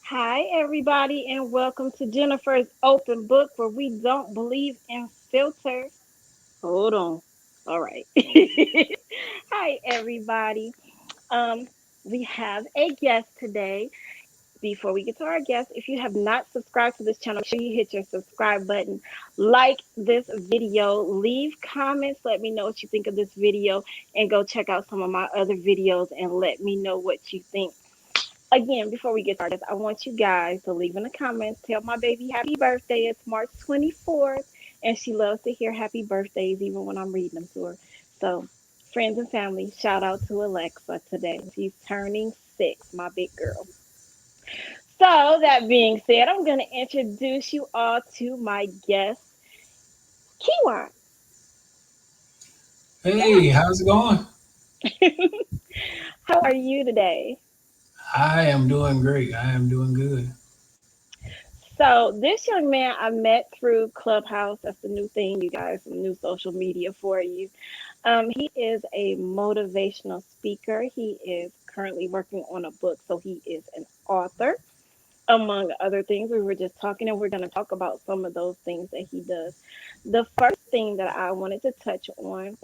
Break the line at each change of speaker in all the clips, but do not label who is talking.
Hi, everybody, and welcome to Jennifer's Open Book, where we don't believe in filters. Hold on. All right. Hi, everybody. Um, we have a guest today. Before we get to our guest, if you have not subscribed to this channel, make sure you hit your subscribe button, like this video, leave comments, let me know what you think of this video, and go check out some of my other videos and let me know what you think. Again, before we get started, I want you guys to leave in the comments, tell my baby happy birthday. It's March 24th, and she loves to hear happy birthdays even when I'm reading them to her. So, friends and family, shout out to Alexa today. She's turning 6, my big girl. So, that being said, I'm going to introduce you all to my guest, Kijuan.
Hey, how's it going?
How are you today?
I am doing great. I am doing good.
So this young man I met through Clubhouse. That's the new thing, you guys, some new social media for you. He is a motivational speaker. He is currently working on a book, so he is an author, among other things. We were just talking, and we're going to talk about some of those things that he does. The first thing that I wanted to touch on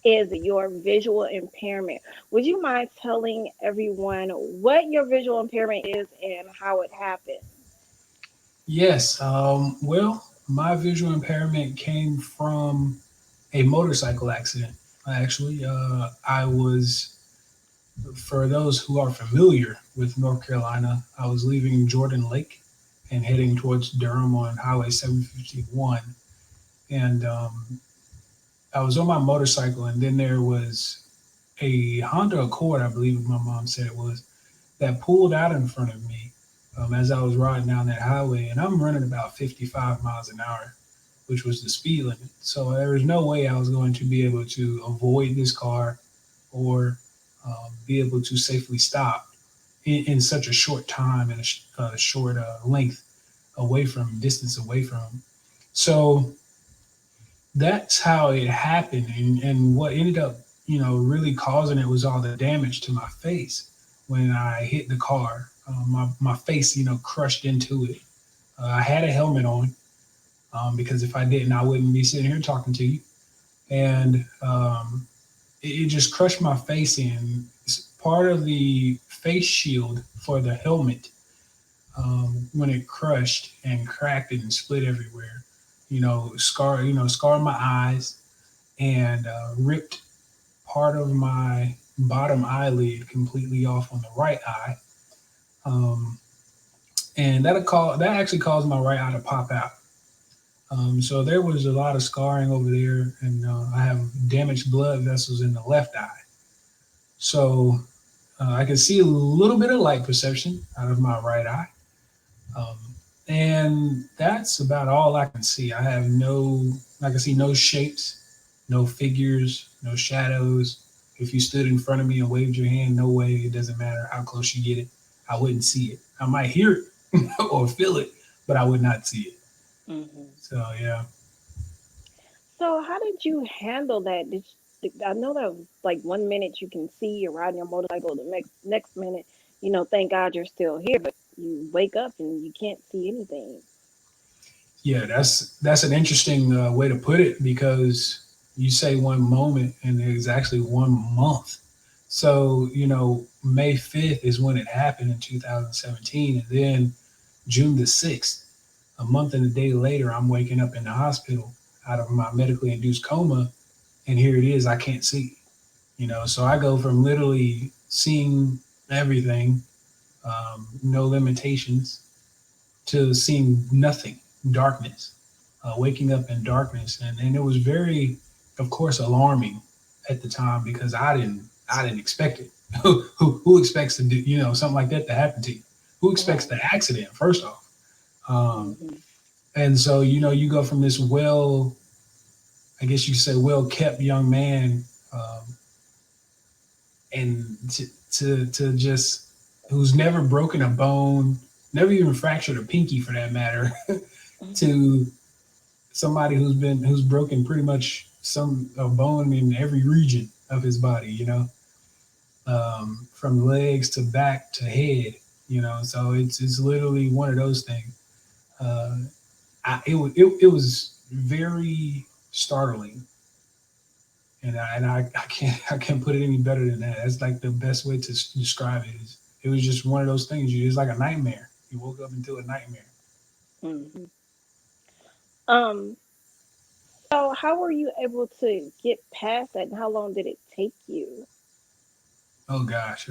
is your visual impairment. Would you mind telling everyone what your visual impairment is and how it happened?
Yes, my visual impairment came from a motorcycle accident. Actually, I was, for those who are familiar with North Carolina, I was leaving Jordan Lake and heading towards Durham on Highway 751. And I was on my motorcycle, and then there was a Honda Accord, I believe my mom said it was, that pulled out in front of me as I was riding down that highway, and I'm running about 55 miles an hour, which was the speed limit. So there was no way I was going to be able to avoid this car or be able to safely stop in such a short time and a short length away from distance away from him. So that's how it happened, and what ended up really causing it was all the damage to my face when I hit the car. My face crushed into it. I had a helmet on, because if I didn't I wouldn't be sitting here talking to you. And it just crushed my face in. It's part of the face shield for the helmet. When it crushed and cracked and split everywhere, scarred my eyes, and ripped part of my bottom eyelid completely off on the right eye. Um, and that actually caused my right eye to pop out. So there was a lot of scarring over there, and I have damaged blood vessels in the left eye. So I can see a little bit of light perception out of my right eye. Um, and that's about all I can see. I can see no shapes, no figures, no shadows. If you stood in front of me and waved your hand, no way, it doesn't matter how close you get it, I wouldn't see it. I might hear it or feel it, but I would not see it.
Hmm.
So, yeah.
So how did you handle that? I know that was like 1 minute you can see you're riding your motorcycle, the next minute, thank God you're still here, but you wake up and you can't see anything.
Yeah, that's an interesting way to put it, because you say one moment and it's actually 1 month. So, May 5th is when it happened in 2017. And then June the 6th, a month and a day later, I'm waking up in the hospital out of my medically induced coma. And here it is, I can't see. So I go from literally seeing everything, no limitations, to seeing nothing, darkness, waking up in darkness. And it was very, of course, alarming at the time, because I didn't expect it. Who expects to do something like that to happen to you? Who expects
Right.
the accident first off? Um,
Hmm.
and so you go from this I guess you could say, well kept young man, and to just who's never broken a bone, never even fractured a pinky for that matter, to somebody who's broken pretty much some a bone in every region of his body, from legs to back to head. So it's literally one of those things. Uh, it was very startling, and I can't I can't put it any better than that. That's like the best way to describe it. Is it was just one of those things. It's like a nightmare. You woke up into a nightmare.
Hmm. Um, so how were you able to get past that, and how long did it take you?
Oh gosh,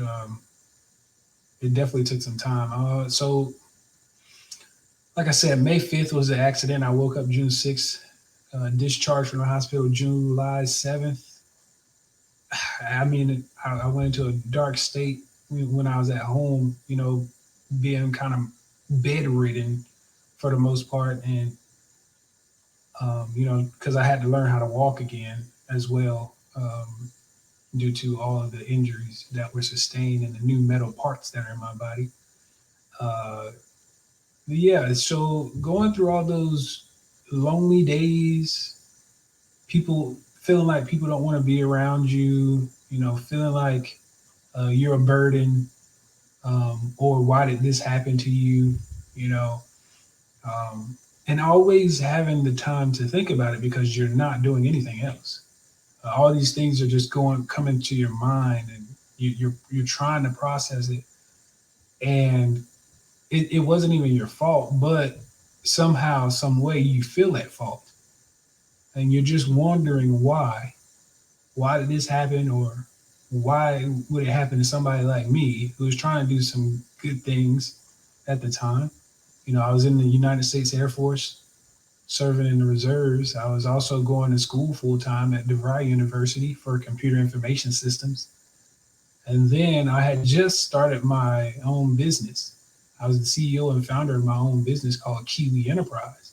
it definitely took some time. So like I said, May 5th was the accident. I woke up June 6th, discharged from the hospital July 7th. I mean, I went into a dark state when I was at home, being kind of bedridden for the most part. And, because I had to learn how to walk again as well, due to all of the injuries that were sustained and the new metal parts that are in my body. Uh, yeah, so going through all those lonely days, people feeling like people don't want to be around you, feeling like you're a burden, or why did this happen to you, you know, um, and always having the time to think about it because you're not doing anything else. All these things are just coming to your mind, and you're trying to process it, and it wasn't even your fault, but somehow, some way, you feel at fault, and you're just wondering why. Why did this happen, or why would it happen to somebody like me who was trying to do some good things at the time? I was in the United States Air Force serving in the reserves. I was also going to school full time at DeVry University for computer information systems. And then I had just started my own business. I was the CEO and founder of my own business called Kiwi Enterprise.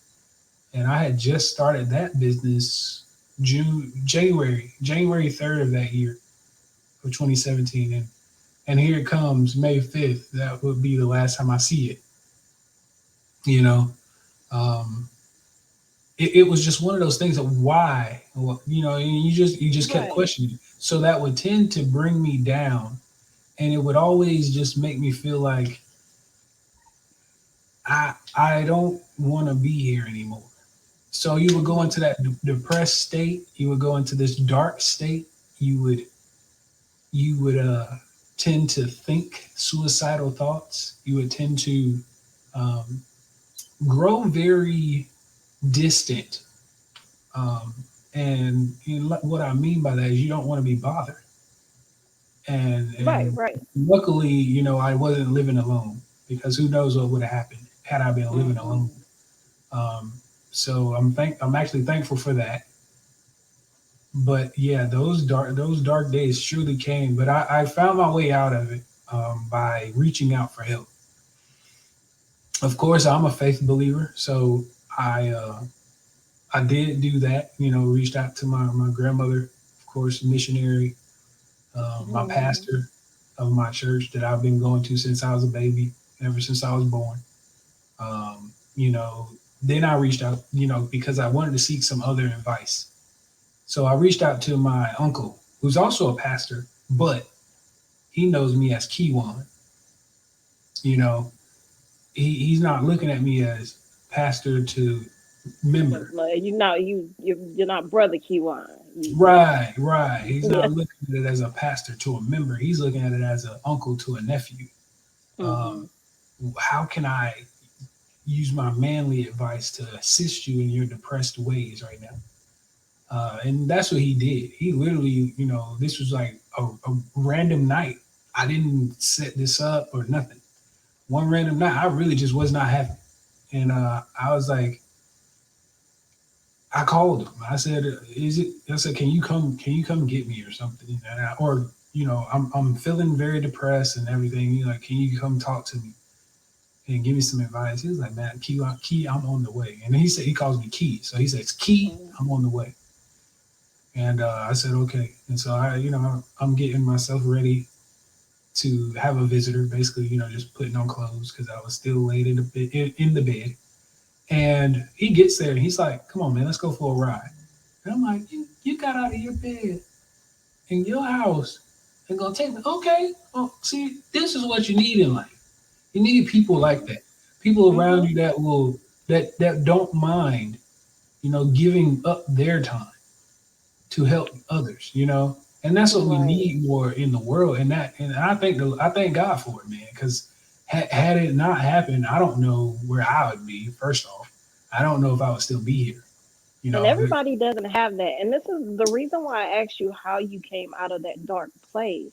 And I had just started that business January 3rd of that year of 2017. And here it comes, May 5th. That would be the last time I see it. You know, um, it was just one of those things of why, and you just kept
Right.
questioning. So that would tend to bring me down, and it would always just make me feel like I don't want to be here anymore. So you would go
Hmm.
into that depressed state. You would go into this dark state. You would tend to think suicidal thoughts. You would tend to um, grow very distant. Um, and what I mean by that is you don't want to be bothered.
Right,
And
right.
luckily, I wasn't living alone, because who knows what would have happened had I been living alone.
Hmm.
Um, so I'm actually thankful for that. But yeah, those dark days surely came. But I found my way out of it, by reaching out for help. Of course, I'm a faith believer, so I did do that. Reached out to my grandmother, of course, missionary, my
Hmm.
pastor of my church that I've been going to since I was a baby, ever since I was born. Um, you know, then I reached out, because I wanted to seek some other advice. So I reached out to my uncle, who's also a pastor, but he knows me as Kiwan. You know, he's not looking at me as pastor to member.
You're not brother Kiwan.
Right, right. He's
Yeah.
not looking at it as a pastor to a member. He's looking at it as an uncle to a nephew. Um,
Hmm.
how can I use my manly advice to assist you in your depressed ways right now? And that's what he did. He literally, this was like a random night. I didn't set this up or nothing. One random night, I really just was not happy. And I was like, I called him. I said, "Is it?" I said, "Can you come? Can you come get me or something?" Or I'm feeling very depressed and everything. Like, can you come talk to me and give me some advice? He was like, "Man, Key, I'm on the way." And he said he calls me Key, so he says, "Key, I'm on the way." And I said, "Okay." And so I'm getting myself ready to have a visitor. Basically, just putting on clothes because I was still laid in the bed. And he gets there and he's like, "Come on, man, let's go for a ride." And I'm like, you got out of your bed in your house and gonna take me. Okay, well, see, this is what you need in life. You need people like that. People around
Mhm.
you that will that don't mind, giving up their time to help others, and that's what we
Right.
need more in the world. And I thank God for it, man, because had it not happened, I don't know where I would be. First off, I don't know if I would still be here. You
And
know,
everybody doesn't have that. And this is the reason why I asked you how you came out of that dark place,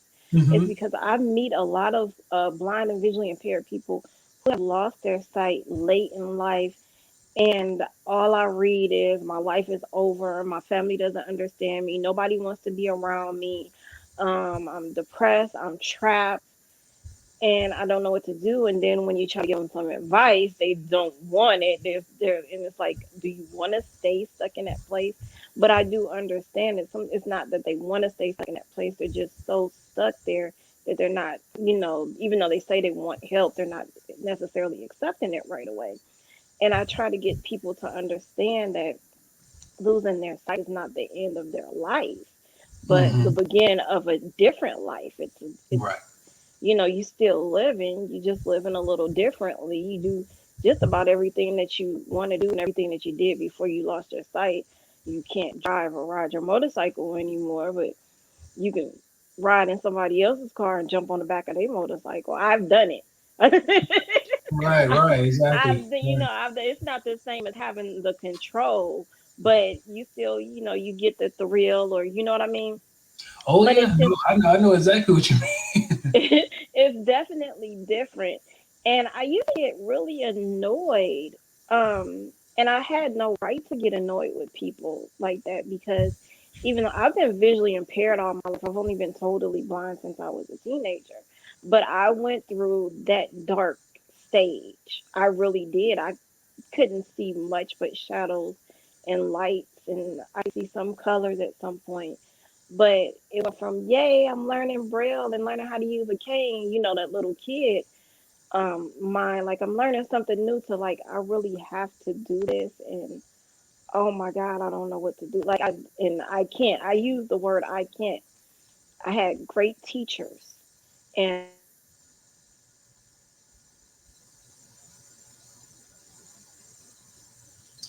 is
hmm
because I meet a lot of blind and visually impaired people who have lost their sight late in life. And all I read is my life is over. My family doesn't understand me. Nobody wants to be around me. I'm depressed. I'm trapped and I don't know what to do. And then when you try to give them some advice, they don't want it. They're and it's like, do you want to stay stuck in that place? But I do understand it. It's not that they want to stay stuck in that place. They're just so stuck there that they're not, even though they say they want help, they're not necessarily accepting it right away. And I try to get people to understand that losing their sight is not the end of their life, but the
hmm
beginning of a different life. It's
right,
you still living, you just living a little differently. You do just about everything that you want to do and everything that you did before you lost your sight. You can't drive or ride your motorcycle anymore, but you can ride in somebody else's car and jump on the back of their motorcycle. I've done it.
right, right,
I've,
exactly. Right.
it's not the same as having the control, but you still, you get the thrill, or you know what I mean?
Oh
But
yeah,
it's
no,
just
I know exactly what you mean.
it's definitely different. And I used to get really annoyed. And I had no right to get annoyed with people like that because even though I've been visually impaired all my life, I've only been totally blind since I was a teenager. But I went through that dark stage. I really did. I couldn't see much but shadows and lights, and I see some colors at some point. But it went from yay, I'm learning braille and learning how to use a cane, that little kid mind, like I'm learning something new, to like I really have to do this. And oh my God, I don't know what to do. Like I can't. I use the word I can't. I had great teachers, and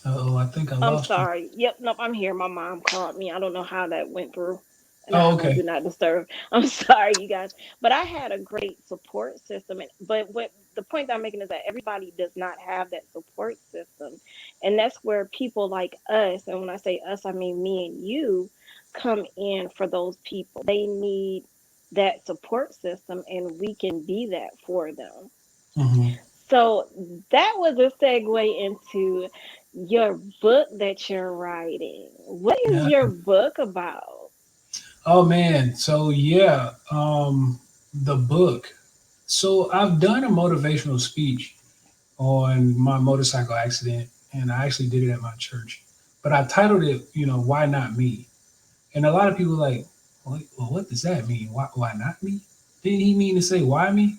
Oh, I think I
I'm
lost you.
sorry. Yep, nope, I'm here. My mom called me. I don't know how that went through. And I
Oh,
have on
okay.
do not disturb. I'm sorry, you guys. But I had a great support system. But what the point that I'm making is that everybody does not have that support system. And that's where people like us, and when I say us, I mean me and you, come in for those people. They need that support system, and we can be that for them.
hmm
So that was a segue into your book that you're writing. What is
Yeah.
your book about?
Oh man. So yeah, the book. So I've done a motivational speech on my motorcycle accident, and I actually did it at my church. But I titled it, "Why Not Me?" And a lot of people are like, well, what does that mean? Why not me? Didn't he mean to say why me?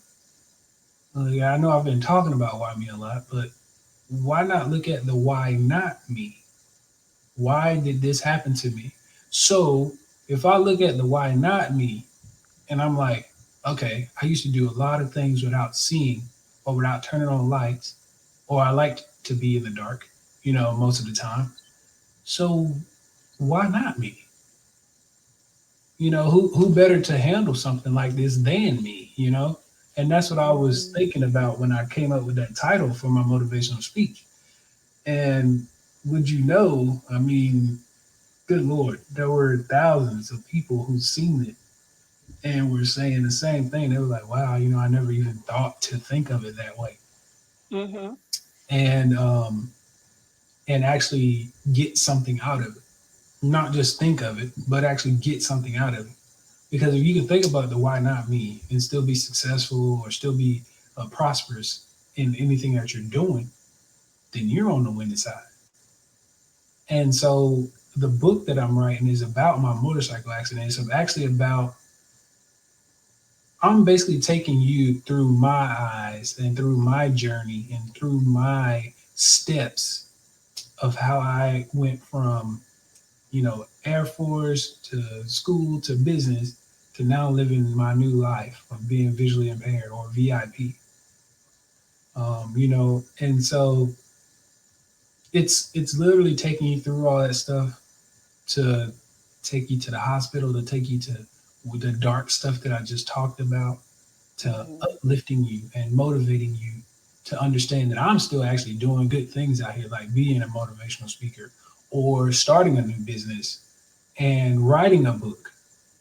Yeah, I know I've been talking about why me a lot, but why not look at the why not me? Why did this happen to me? So if I look at the why not me, and I'm like, okay, I used to do a lot of things without seeing or without turning on lights, or I liked to be in the dark, most of the time. So why not me? Who better to handle something like this than me, And that's what I was
Mm,
thinking about when I came up with that title for my motivational speech. And would you know, I mean, good Lord, there were thousands of people who seen it and were saying the same thing. They were like, wow, I never even thought to think of it that way.
mm-hmm.
And actually get something out of it. Not just think of it, but actually get something out of it. Because if you can think about the why not me and still be successful or still be prosperous in anything that you're doing, then you're on the winning side. And so the book that I'm writing is about my motorcycle accident. It's actually about, I'm basically taking you through my eyes and through my journey and through my steps of how I went from, Air Force to school to business to now living my new life of being visually impaired or VIP. And so it's literally taking you through all that stuff to take you to the hospital, to take you to the dark stuff that I just talked about, to
Mhm.
uplifting you and motivating you to understand that I'm still actually doing good things out here, like being a motivational speaker or starting a new business and writing a book,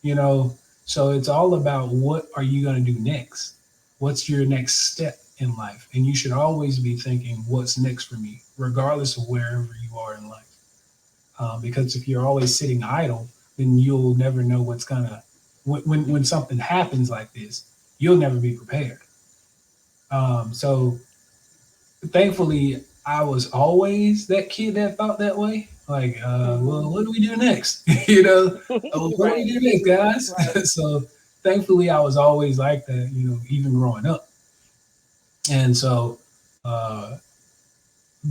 you know. So it's all about what are you going to do next? What's your next step in life? And you should always be thinking, what's next for me, regardless of wherever you are in life. Because if you're always sitting idle, then you'll never know what's gonna when something happens like this, you'll never be prepared. So thankfully, I was always that kid that thought that way. Like, well,
Mhm.
what do we do next? What do we
Right.
do next,
Right.
guys? So thankfully, I was always like that. Even growing up, and so. Uh,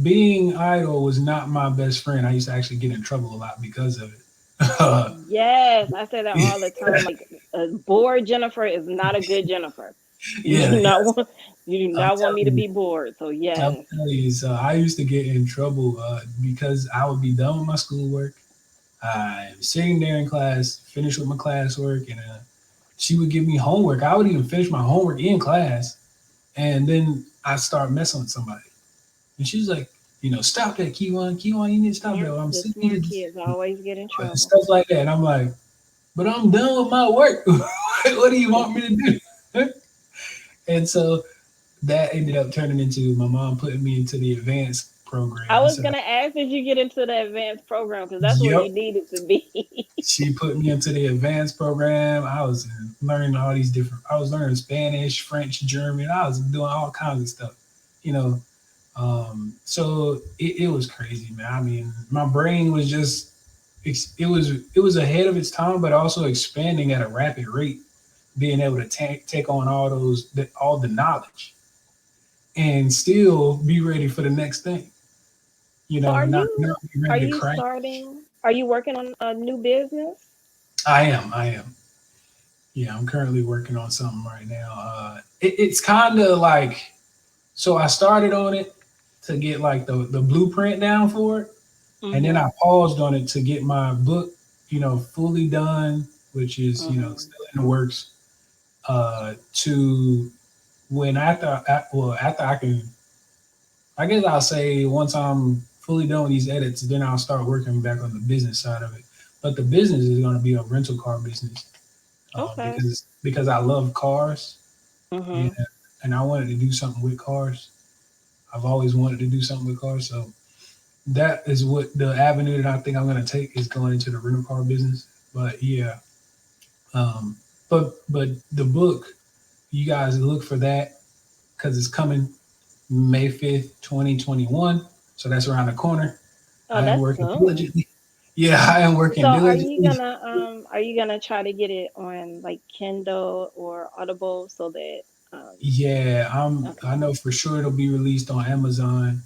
Being idle was not my best friend. I used to actually get in trouble a lot because of it.
Yes, I say that all the time. Like a bored Jennifer is not a good Jennifer. You
Yeah,
do not want you do
I'm
not want me to
telling you.
be bored. So
I'm
yes.
telling you. So I used to get in trouble because I would be done with my schoolwork. I'm sitting there in class, finished with my classwork, and she would give me homework. I would even finish my homework in class, and then I start messing with somebody. And she's like, stop that, Kiwan. Kiwan, you need to stop that.
Yep,
I'm
the
sitting here
smart
just
kids always get in
and
trouble.
stuff like that. And I'm like, but I'm done with my work. What do you want me to do? And so that ended up turning into my mom putting me into the advanced
I
program.
was
So,
gonna ask if you get into the advanced program because that's where
yep,
you needed to be.
she put me into the advanced program. I was learning all these different. I was learning Spanish, French, German. I was doing all kinds of stuff. You know, so it was crazy, man. I mean, my brain was just it was ahead of its time, but also expanding at a rapid rate, being able to take on all the knowledge and still be ready for the next thing.
So
Not be
are
ready to
you
crank.
starting? Are you working on a new business?
I am. Yeah, I'm currently working on something right now. It's kind of like, so I started on it to get like the blueprint down for it, and then I
Mhm.
paused on it to get my book, fully done, which is
Mhm.
still in the works. To when after I can, I guess I'll say once I'm fully done with these edits, then I'll start working back on the business side of it. But the business is going to be a rental car business,
Okay.
because I love cars, and
Mhm.
and I wanted to do something with cars. I've always wanted to do something with cars, so that is what the avenue that I think I'm going to take is going into the rental car business. But yeah, um, but the book, you guys look for that because it's coming May 5th, 2021. So that's around the corner.
Oh,
I am
that's
working
soon.
diligently. Yeah, I am
So
working diligently.
are you gonna try to get it on like Kindle or Audible so that
Yeah, I
okay.
know for sure it'll be released on Amazon.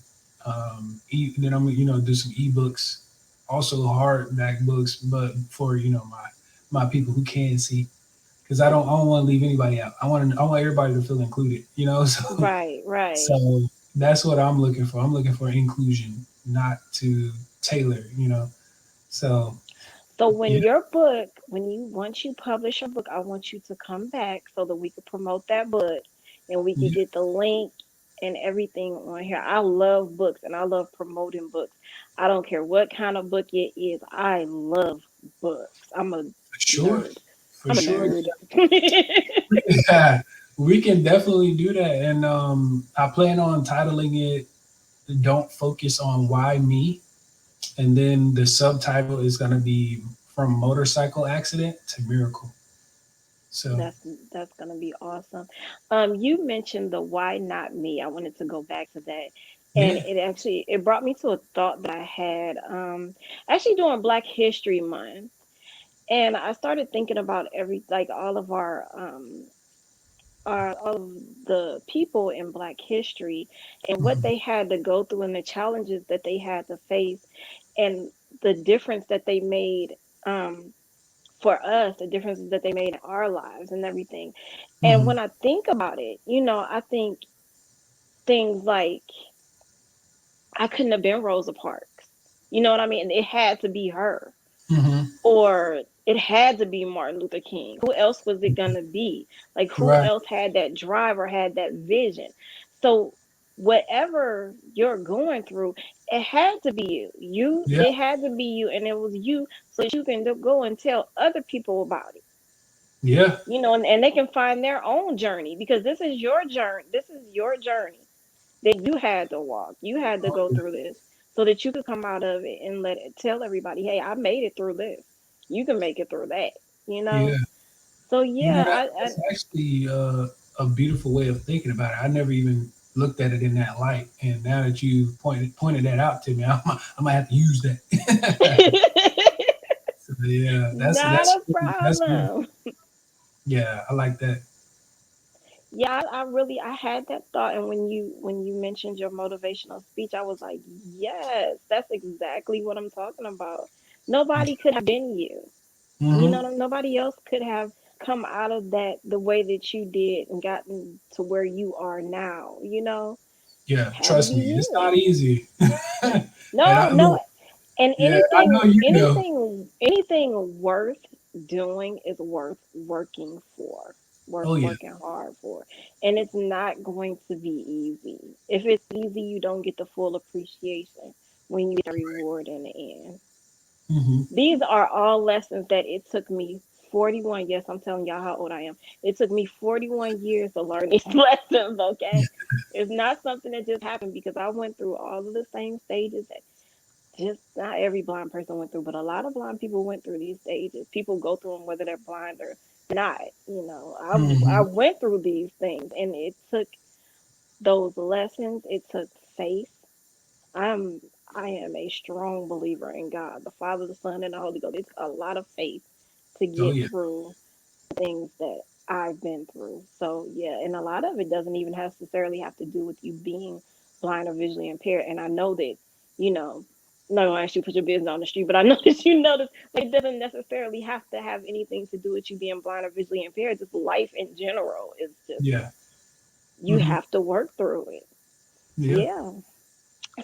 Then I'm gonna, do some ebooks, also hardback books, but for my people who can see, because I don't want to leave anybody out. I want everybody to feel included. So
Right, right.
so that's what I'm looking for. I'm looking for inclusion, not to tailor. So
So when
yeah,
your book, once you publish your book, I want you to come back so that we could promote that book and we could
yeah,
get the link and everything on here. I love books and I love promoting books. I don't care what kind of book it is. I love books. I'm a
for sure,
nerd.
for
I'm a
sure.
nerd.
Yeah, we can definitely do that. And I plan on titling it "Don't Focus on Why Me," and then the subtitle is gonna be "From Motorcycle Accident to Miracle." So
That's that's gonna be awesome. You mentioned the why not me. I wanted to go back to that. And
yeah,
it brought me to a thought that I had actually during Black History Month. And I started thinking about every like all of the people in Black history and what
mhm,
they had to go through and the challenges that they had to face and the difference that they made for us, the differences that they made in our lives and everything. And
mhm,
when I think about it, I think things like I couldn't have been Rosa Parks. You know what I mean? It had to be her.
Hmm.
Or it had to be Martin Luther King. Who else was it gonna be? Like who
Right.
else had that drive or had that vision? So whatever you're going through, it had to be you.
Yeah.
It had to be you, and it was you, so that you can go and tell other people about it.
Yeah.
And they can find their own journey because this is your journey. This is your journey that you had to walk. You had to
Oh,
go
yeah.
through this so that you could come out of it and tell everybody, hey, I made it through this. You can make it through that, you know?
Yeah.
So
You know
yeah,
that's actually a beautiful way of thinking about it. I never even looked at it in that light, and now that you pointed that out to me, I might have to use that.
I
So, yeah,
not a
that's really,
problem.
yeah, I like that.
Yeah, I really I had that thought, and when you mentioned your motivational speech, I was like, yes, that's exactly what I'm talking about. Nobody could have been you.
Hmm.
Nobody else could have come out of that the way that you did and gotten to where you are now,
Yeah,
had to
trust
be
me, it's
you.
not easy. And
No, no,
look,
and
yeah, I know you know.
anything worth doing is worth working for, worth
Oh yeah.
working hard for. And it's not going to be easy. If it's easy, you don't get the full appreciation when you get the reward in the end.
Hmm.
These are all lessons that it took me 41. Yes, I'm telling y'all how old I am. It took me 41 years to learn these lessons, okay? It's not something that just happened because I went through all of the same stages that just not every blind person went through, but a lot of blind people went through these stages. People go through them whether they're blind or not. I
Hmm.
went through these things, and it took those lessons. It took faith. I'm I am a strong believer in God, the Father, the Son, and the Holy Ghost. It's a lot of faith to
Oh
get
yeah.
through things that I've been through. So yeah, and a lot of it doesn't even necessarily have to do with you being blind or visually impaired. And I know that, I'm not gonna ask you to put your business on the street, but I know that you know this. Like, it doesn't necessarily have to have anything to do with you being blind or visually impaired. Just life in general is just
Yeah.
you
Hmm.
have to work through it.
Yeah.
Yeah.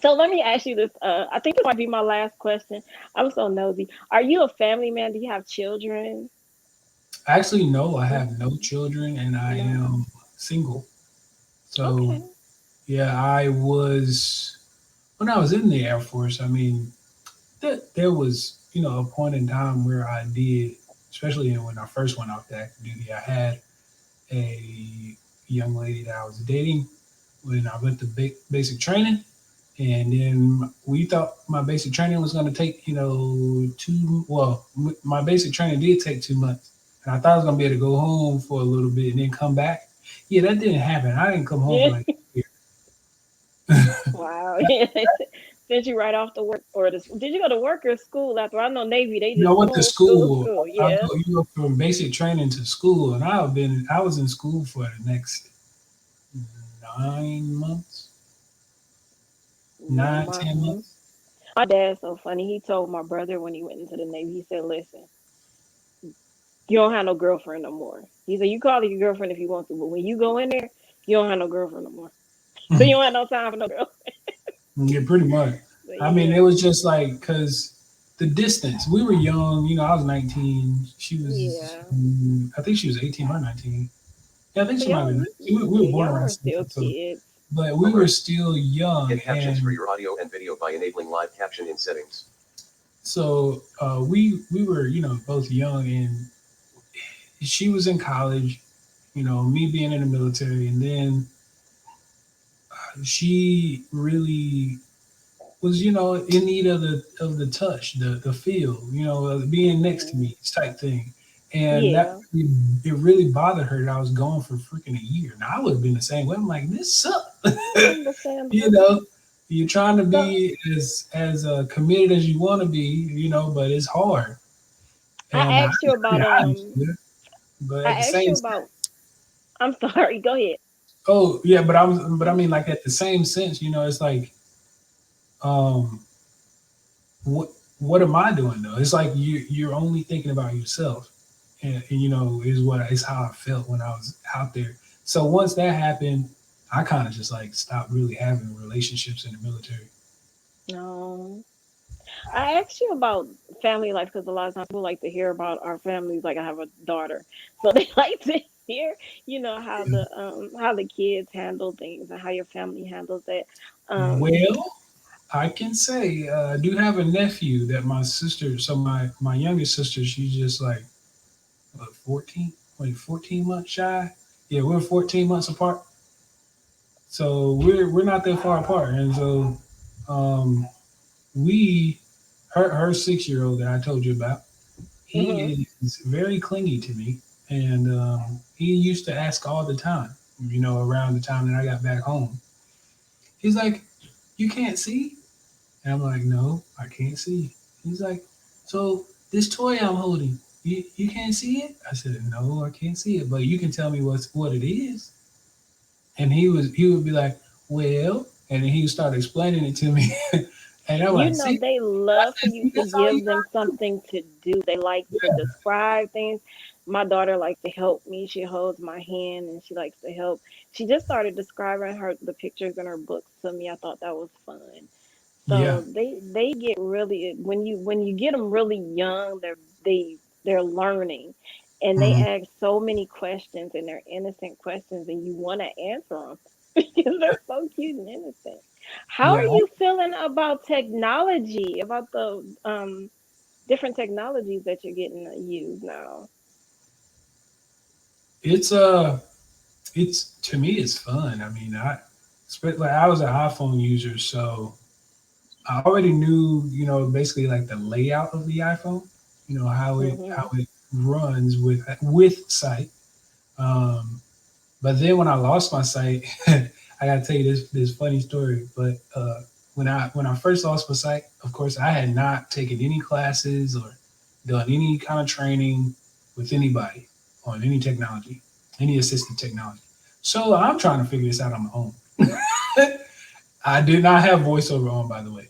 So let me ask you this. I think this might be my last question. I'm so nosy. Are you a family man? Do you have children?
Actually, no, I have no children, and I
No.
am single. So
Okay.
yeah, I was when I was in the Air Force. I mean, there was a point in time where I did, especially when I first went off to active duty. I had a young lady that I was dating when I went to basic training, and then we thought my basic training was going to take two. Well, my basic training did take 2 months, and I thought I was going to be able to go home for a little bit and then come back. Yeah, that didn't happen. I didn't come home for
Yeah.
like a year.
Wow. Yeah. They sent you right off to work, or did you go to work or school after? I know Navy. They
I
just
went to
school, school,
school.
school. Yeah.
You go from basic training to school, and I was in school for the next 9 months,
Yeah.
nine
My
10 months.
my dad's so funny. He told my brother when he went into the Navy. He said, "Listen, you don't have no girlfriend no more." He said, "You call it your girlfriend if you want to, but when you go in there, you don't have no girlfriend no more. So you don't have no time for no girl."
Yeah, pretty much.
So
I mean,
yeah.
it was just like because the distance. We were young. I was 19. She was,
Yeah.
I think she was 18 or 19. Yeah, I think
So
she might have
y'all,
been 19. We were
yeah,
born
y'all
around
were
the same
still
time. So,
kids.
but we were still young,
Hit captions for
and
your audio and video by enabling live caption in settings.
so we were both young, and she was in college. Me being in the military, and then she really was in need of the touch, the feel, being next to
Hmm.
me type thing, and that
Yeah.
it really bothered her that I was gone for freaking a year. Now I would have been the same way. I'm like, this sucks. you
Understandable.
know, you're trying to
So
be as committed as you want to be, but it's hard, and
I asked you about
I understood it, but at the
I asked
same
you
time,
about I'm sorry, go ahead.
oh yeah, but I mean, like at the same sense, it's like um what what am I doing though? It's like you're only thinking about yourself, and is how I felt when I was out there. So once that happened, I kind of just like stopped really having relationships in the military.
No. I asked you about family life because a lot of times people like to hear about our families. Like I have a daughter, so they like to hear, how the kids handle things and how your family handles it. Um,
Well, I can say I do have a nephew that my sister, so my youngest sister, she's just like what, 14, wait, 14 months shy. Yeah, we're 14 months apart, so we're not that far apart, and so um, we her 6 year old that I told you about,
mhm,
he is very clingy to me, and he used to ask all the time. Around the time that I got back home, he's like, "You can't see," and I'm like, "No, I can't see." He's like, "So this toy I'm holding, you can't see it?" I said, "No, I can't see it, but you can tell me what it is." And he would be like, "Well," and then he would start explaining it to me, and I'm like, "See,"
they
I
love for
said,
you
"See,
to
that's all you
give them
gotta do."
something to do. They like to
Yeah,
describe things. My daughter likes to help me. She holds my hand and she likes to help. She just started describing the pictures in her books to me. I thought that was fun.
yeah,
So they get really when you get them really young, they're learning, and they
mhm,
ask so many questions and they're innocent questions, and you want to answer them because they're so cute and innocent. How are
yeah.
you feeling about technology? About the different technologies that you're getting to use now?
It's it's to me it's fun. I mean, I was an iPhone user, so I already knew, basically like the layout of the iPhone, how
Hmm.
it runs with sight. Um, but then when I lost my sight, I gotta tell you this funny story. But when I first lost my sight, of course, I had not taken any classes or done any kind of training with anybody on any technology, any assistive technology. So I'm trying to figure this out on my own. I did not have voiceover on, by the way.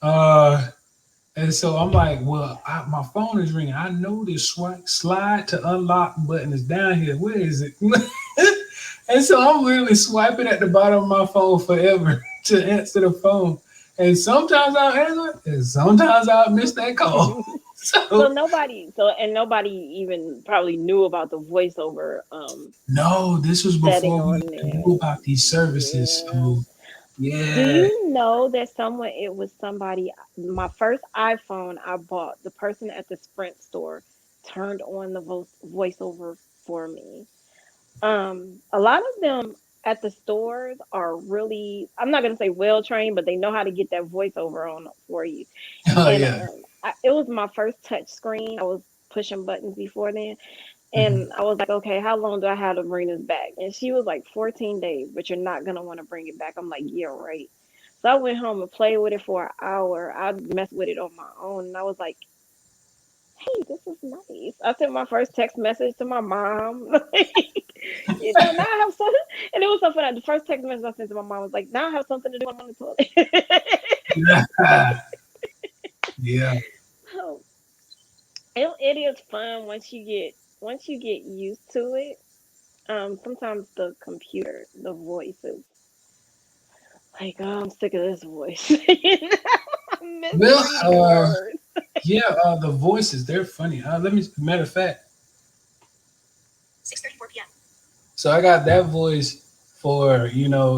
Uh, and so I'm like, well, my phone is ringing. I know this slide to unlock button is down here. Where is it? And so I'm literally swiping at the bottom of my phone forever to answer the phone. And sometimes I'll answer, and sometimes I'll miss that call.
So
So
nobody even probably knew about the voiceover
no, this was
setting
before we
on
even
there.
knew about these services.
Yeah.
So
Do
yeah,
you know that it was somebody, my first iPhone I bought, the person at the Sprint store turned on the voiceover for me. A lot of them at the stores are really, I'm not going to say well trained, but they know how to get that voiceover on for you.
oh
And
yeah.
it was my first touch screen. I was pushing buttons before then.
Mhm.
And I was like, okay, how long do I have to bring this back? And she was like, 14 days, but you're not going to want to bring it back. I'm like, yeah, right. So I went home and played with it for an hour. I messed with it on my own. And I was like, hey, this is nice. I sent my first text message to my mom. Now I have something. And it was so funny. The first text message I sent to my mom was like, now I have something to do on the toilet.
Yeah.
So it is fun once you get used to it. Sometimes the computer, the voices, like, oh, I'm sick of this voice. I miss
Well,
reading words.
yeah, the voices, they're funny. Matter of fact, 6:34 p.m. So I got that voice for,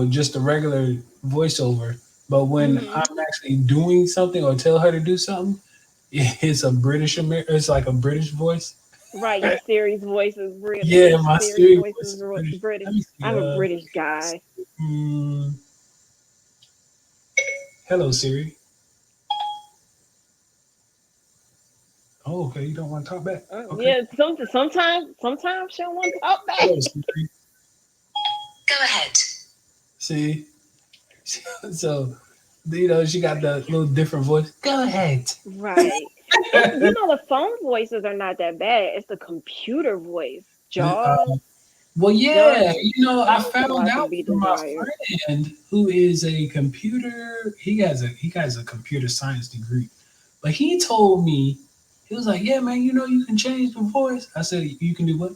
just a regular voiceover. But when
Hmm.
I'm actually doing something or tell her to do something, it's like a British voice.
Right, your Siri's voice is
Yeah,
British.
my
Siri's
Siri
voice
voice
is
is British.
British.
Let me see.
I'm a British guy.
Mm, hello Siri. Oh, okay, you don't want to talk back. Okay.
Yeah, sometimes she don't want to talk back.
Hello Siri. Go ahead. See, so she got the little different voice. Go ahead.
Right. The phone voices are not that bad. It's the computer voice.
Uh,
Jaws.
well,
Jaws.
yeah, I
Jaws have a
found
lot to
out
be
from my
desired.
friend who is a computer. He has a computer science degree, but he told me he was like, "Yeah, man, you can change the voice." I said, "You can do what?"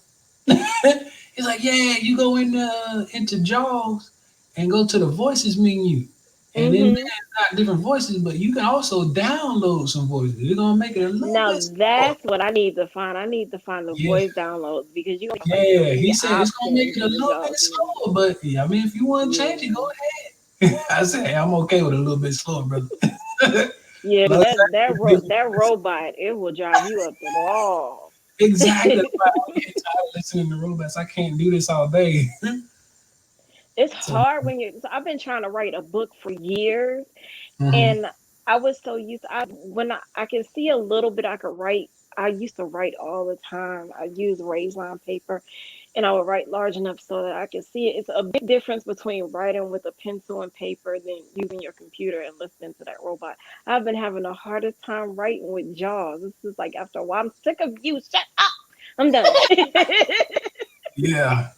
He's like, "Yeah, you go into Jaws." and go to the voices menu. And then
Mm-hmm.
there's not different voices, but you can also download some voices. It's gonna make it a little
Now
bit slower.
that's what I need to find. I need to find the
Yeah,
voice downloads because you have like
yeah.
three
He said it's gonna make
options
it a
in the
little bit
JAWS menu.
slower, but yeah, I mean, if you want to change it, go
Yeah.
ahead. I said, hey, I'm okay with a little bit slower, brother.
Yeah, 'cause
Love
that robot, it will drive you up the wall.
exactly. That's why I get tired of listening to robots. I can't do this all day.
It's
So,
hard when you so I've been trying to write a book for years,
mhm.
and I was so used I can see a little bit I could write. I used to write all the time. I use raised line paper, and I would write large enough so that I could see it. It's a big difference between writing with a pencil and paper than using your computer and listening to that robot. I've been having the hardest time writing with JAWS. This is like after a while, I'm sick of you. Shut up. I'm done.
Yeah,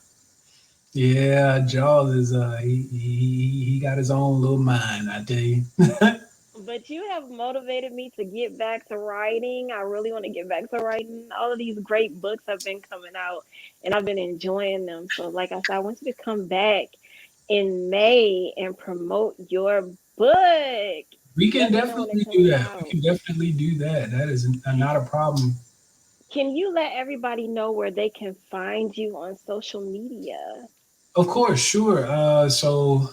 yeah. Jaws is he got his own little mind. I tell you.
But you have motivated me to get back to writing. I really want to get back to writing. All of these great books have been coming out and I've been enjoying them. So, like I said, I want you to come back in May and promote your book.
We can
Let me know when it
definitely do
comes
that. We
out.
can definitely do that. That is not a problem.
Can you let everybody know where they can find you on social media?
Of course, sure. So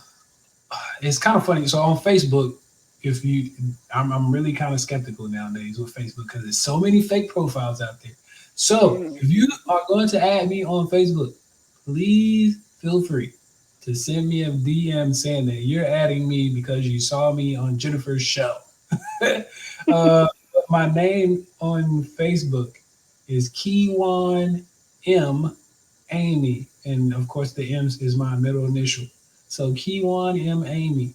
it's kind of funny. So on Facebook, if you, I'm really kind of skeptical nowadays with Facebook because there's so many fake profiles out there. So
Hmm.
if you are going to add me on Facebook, please feel free to send me a DM saying that you're adding me because you saw me on Jennifer's show. uh, my name on Facebook is Kijuan M. Amey, and of course the M is my middle initial. So Kijuan M. Amey.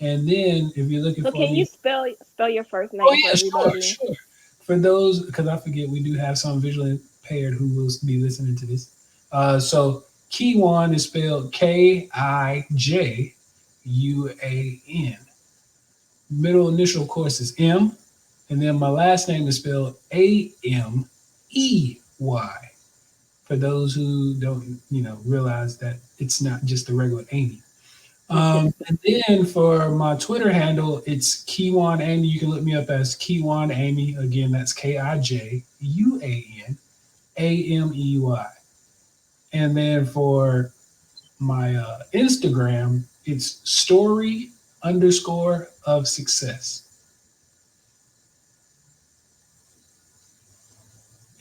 And then if you're looking
So,
for
can you
me,
spell your first
oh
name for
yeah, sure,
everybody?
sure. For those, because I forget, we do have some visually impaired who will be listening to this. So Kijuan is spelled Kijuan. Middle initial, of course, is M, and then my last name is spelled Amey. For those who don't, realize that it's not just a regular Amy. And then for my Twitter handle, it's Kijuan Amy. You can look me up as Kijuan Amy. Again, that's Kijuan Amey. And then for my Instagram, it's story_of success.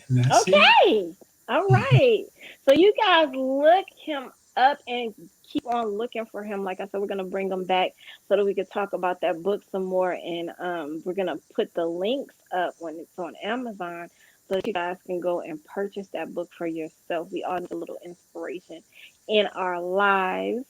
And that's it.
Okay. All right. So you guys look him up and keep on looking for him. Like I said, we're gonna bring him back so that we could talk about that book some more. And we're gonna put the links up when it's on Amazon so that you guys can go and purchase that book for yourself. We all need a little inspiration in our lives.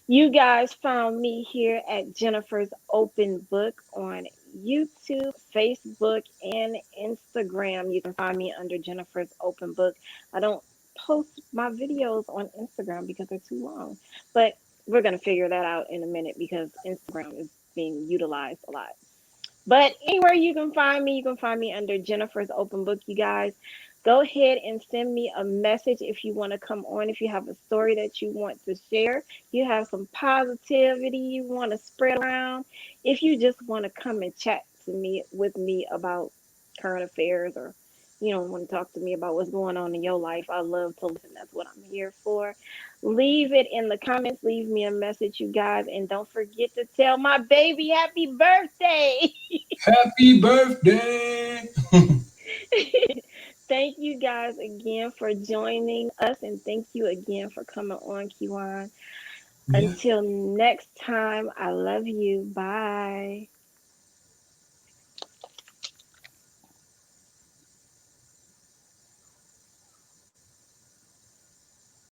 You guys found me here at Jennifer's Open Book on YouTube, Facebook, and Instagram. You can find me under Jennifer's Open Book. I don't post my videos on Instagram because they're too long, but we're going to figure that out in a minute because Instagram is being utilized a lot. But anywhere you can find me under Jennifer's Open Book, you guys. Go ahead and send me a message if you want to come on, if you have a story that you want to share, you have some positivity you want to spread around, if you just want to come and chat to me with me about current affairs or want to talk to me about what's going on in your life. I love to listen. That's what I'm here for. Leave it in the comments. Leave me a message, you guys. And don't forget to tell my baby happy birthday.
Happy birthday!
Thank you guys again for joining us. And thank you again for coming on, Kiwan.
Yeah.
Until next time, I love you. Bye.